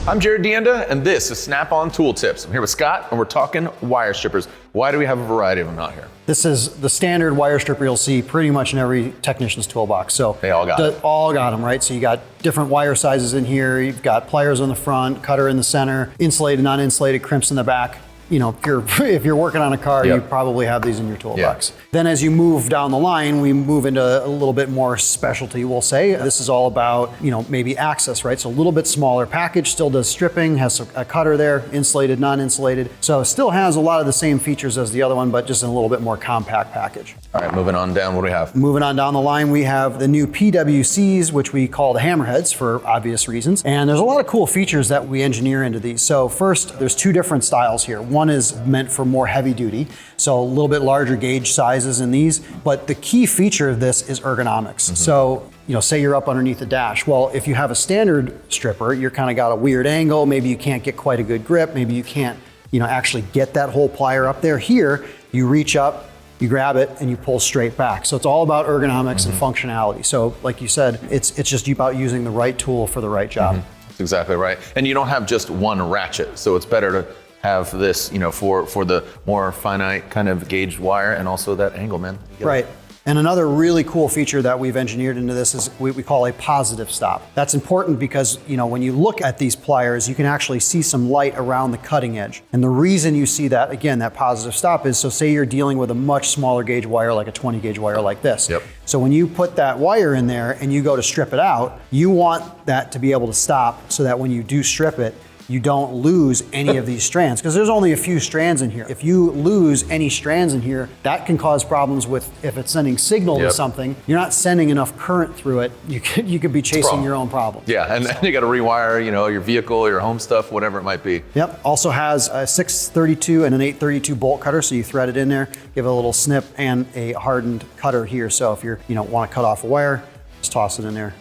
I'm Jared Deanda, and this is Snap-on Tool Tips. I'm here with Scott, and we're talking wire strippers. Why do we have a variety of them out here? This is the standard wire stripper you'll see pretty much in every technician's toolbox. So they all got it. All got them, right? So you got different wire sizes in here. You've got pliers on the front, cutter in the center, insulated, non-insulated, crimps in the back. You know, if you're working on a car, you probably have these in your toolbox. Then as you move down the line, we move into a little bit more specialty, we'll say. This is all about, you know, maybe access, right? So a little bit smaller package, still does stripping, has a cutter there, insulated, non-insulated. So it still has a lot of the same features as the other one, but just in a little bit more compact package. All right, moving on down, what do we have? Moving on down the line, we have the new PWCs, which we call the hammerheads for obvious reasons. And there's a lot of cool features that we engineer into these. So first, there's two different styles here. One is meant for more heavy duty, so a little bit larger gauge sizes in these. But the key feature of this is ergonomics. So, you know, say you're up underneath the dash. Well, if you have a standard stripper, you're kind of got a weird angle. Maybe you can't get quite a good grip. Maybe you can't, you know, actually get that whole plier up there. Here, you reach up, you grab it, and you pull straight back. So it's all about ergonomics and functionality. So like you said, it's just about using the right tool for the right job. That's exactly right. And you don't have just one ratchet, so it's better to have this, you know, for the more finite kind of gauge wire and also that angle, man. Right. And another really cool feature that we've engineered into this is what we call a positive stop. That's important because, you know, when you look at these pliers, you can actually see some light around the cutting edge. And the reason you see that, again, that positive stop is, so say you're dealing with a much smaller gauge wire, like a 20 gauge wire like this. So when you put that wire in there and you go to strip it out, you want that to be able to stop so that when you do strip it, you don't lose any of these strands, because there's only a few strands in here. If you lose any strands in here, that can cause problems with, if it's sending signal to something, you're not sending enough current through it, you could be chasing your own problem. Yeah, and then you got to rewire, you know, your vehicle, your home stuff, whatever it might be. Yep, also has a 632 and an 832 bolt cutter, so you thread it in there, give it a little snip, and a hardened cutter here. So if you're, you know, want to cut off a wire, just toss it in there,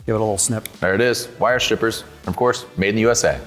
give it a little snip. There it is, wire strippers, of course, made in the USA.